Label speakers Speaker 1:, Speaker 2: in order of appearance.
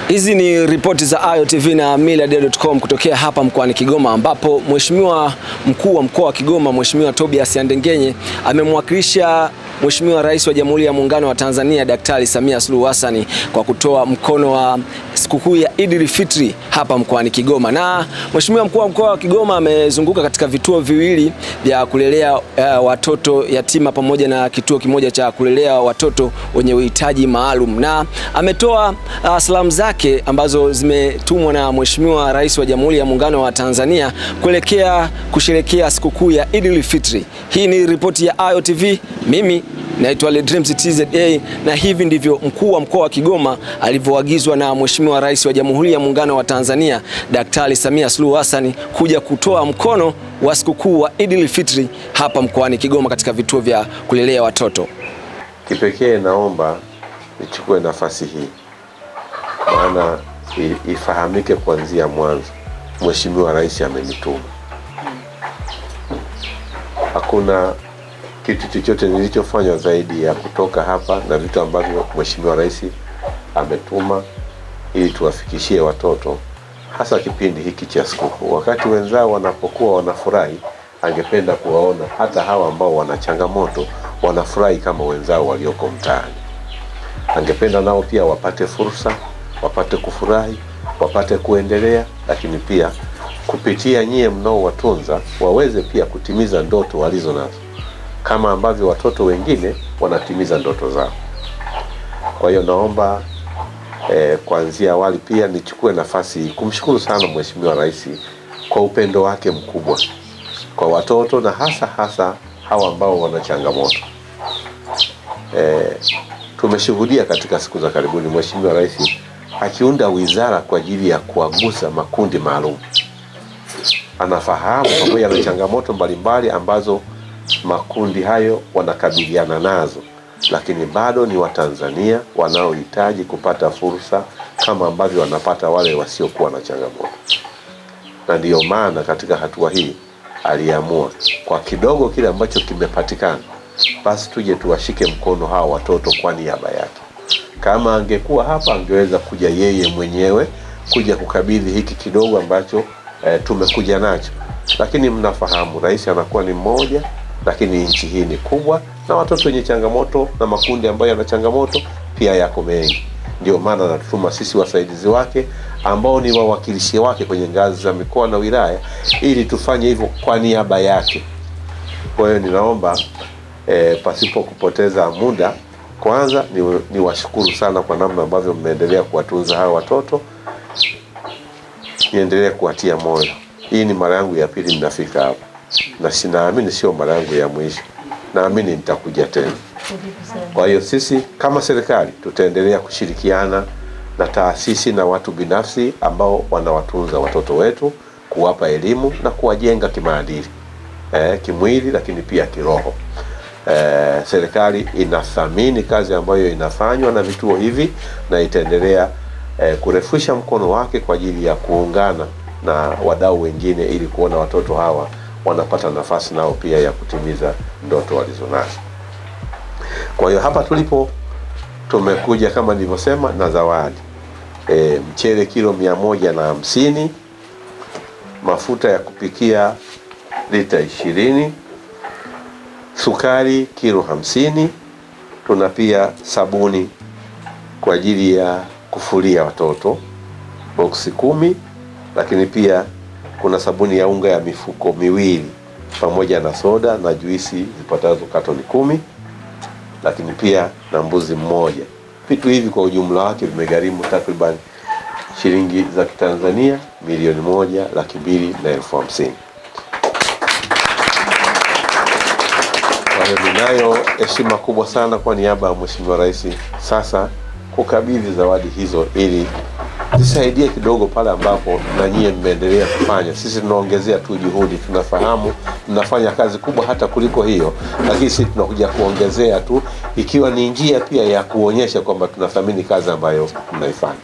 Speaker 1: Hizi ni ripoti za Ayo TV na millardayo.com kutokea hapa mkoani Kigoma, ambapo Mheshimiwa Mkuu wa Mkoa wa Kigoma Mheshimiwa Tobias Andengenye amemwakilisha Mheshimiwa Rais wa Jamhuri ya Muungano wa Tanzania Daktari Samia Suluhu Hassan kwa kutoa mkono wa sikukuu ya Eid Fitri hapa mkoani Kigoma. Na Mheshimiwa Mkuu wa Mkoa wa Kigoma amezunguka katika vituo viwili vya kulelea watoto yatima pamoja na kituo kimoja cha kulelea watoto wenye uhitaji maalum, na ametoa salamu zake ambazo zimetumwa na Mheshimiwa Rais wa Jamhuri ya Muungano wa Tanzania kuelekea kusherehekea sikukuu ya Eid Fitri. Hii ni ripoti ya Ayo TV. Mimi naitwa Ledreams TZA, na hivi ndivyo Mkuu wa Mkoa wa Kigoma alivyoagizwa na Mheshimiwa Rais wa Jamhuri ya Muungano wa Tanzania Daktari Samia Suluhu Hassan kuja kutoa mkono wa sikukuu wa Eid Fitri hapa mkoani Kigoma katika vituo vya kulelea watoto.
Speaker 2: Kipekee naomba nichukue nafasi hii, maana ifahamike kuanzia mwanzo, Mheshimiwa Rais amenituma. Hakuna kitu chochote nilichofanya zaidi ya kutoka hapa na vitu ambavyo Mheshimiwa Rais ametuma ili tuwafikishie watoto, hasa kipindi hiki cha sikukuu. Wakati wenzao wanapokuwa wanafurahi, angependa kuwaona hata hawa ambao wana changamoto wanafurahi kama wenzao walioko mtaani. Angependa nao pia wapate fursa, wapate kufurahi, wapate kuendelea, lakini pia kupitia nyie mnaowatunza waweze pia kutimiza ndoto walizo nazo, kama ambavyo watoto wengine wanatimiza ndoto zao. Kwa hiyo naomba kuanzia awali pia nichukue nafasi kumshukuru sana Mheshimiwa Rais kwa upendo wake mkubwa kwa watoto, na hasa hawa ambao wana changamoto. Tumeshuhudia katika siku za karibuni Mheshimiwa Rais akiunda wizara kwa ajili ya kuwagusa makundi maalum. Anafahamu pamoja na changamoto mbalimbali ambazo makundi hayo wanakabiliana nazo, lakini bado ni Watanzania wanaohitaji kupata fursa kama ambavyo wanapata wale wasiokuwa na changamoto. Na ndiyo maana katika hatua hii aliamua kwa kidogo kile ambacho kimepatikana, basi tuje tuwashike mkono hawa watoto kwa niaba yake. Kama angekuwa hapa, angeweza kuja yeye mwenyewe kuja kukabidhi hiki kidogo ambacho tumekuja nacho. Lakini mnafahamu Rais anakuwa ni mmoja, lakini nchi hii ni kubwa, na watoto wenye changamoto na makundi ambayo yana changamoto pia yako mengi. Ndio maana anatutuma sisi wasaidizi wake ambao ni wawakilishi wake kwenye ngazi za mikoa na wilaya ili tufanye hivyo kwa niaba yake. Kwa hiyo ninaomba pasipo kupoteza muda, kwanza ni washukuru sana kwa namna ambavyo mmeendelea kuwatunza hawa watoto. Niendelee kuwatia moyo. Hii ni mara yangu ya pili ninafika hapa, na sinaamini sio mara yangu ya mwisho. Naamini nitakuja tena. Kwa hiyo sisi kama serikali tutaendelea kushirikiana na taasisi na watu binafsi ambao wanawatunza watoto wetu, kuwapa elimu na kuwajenga kimaadili, kimwili, lakini pia kiroho. Serikali inathamini kazi ambayo inafanywa na vituo hivi, na itaendelea kurefusha mkono wake kwa ajili ya kuungana na wadau wengine ili kuona watoto hawa wanapata nafasi nao pia ya kutimiza ndoto walizonazo. Kwa hiyo hapa tulipo tumekuja kama nilivyosema na zawadi. Mchele kilo 150, mafuta ya kupikia lita 20, sukari kilo 50, tuna pia sabuni kwa ajili ya kufulia watoto boksi 10, lakini pia kuna sabuni ya unga ya mifuko 2 pamoja na soda na juisi zipatazo katoni 10, lakini pia na mbuzi 1. Vitu hivi kwa ujumla wake vimegharimu takriban shilingi za Kitanzania 1,250,000. Kwa hiyo ninayo heshima kubwa sana kwa niaba ya Mheshimiwa Rais sasa kukabidhi zawadi hizo ili zisaidie kidogo pale ambapo na nyie mmeendelea kufanya. Sisi tunaongezea tu juhudi, tunafahamu mnafanya kazi kubwa hata kuliko hiyo, lakini sisi tunakuja kuongezea tu, ikiwa ni njia pia ya kuonyesha kwamba tunathamini kazi ambayo mnaifanya.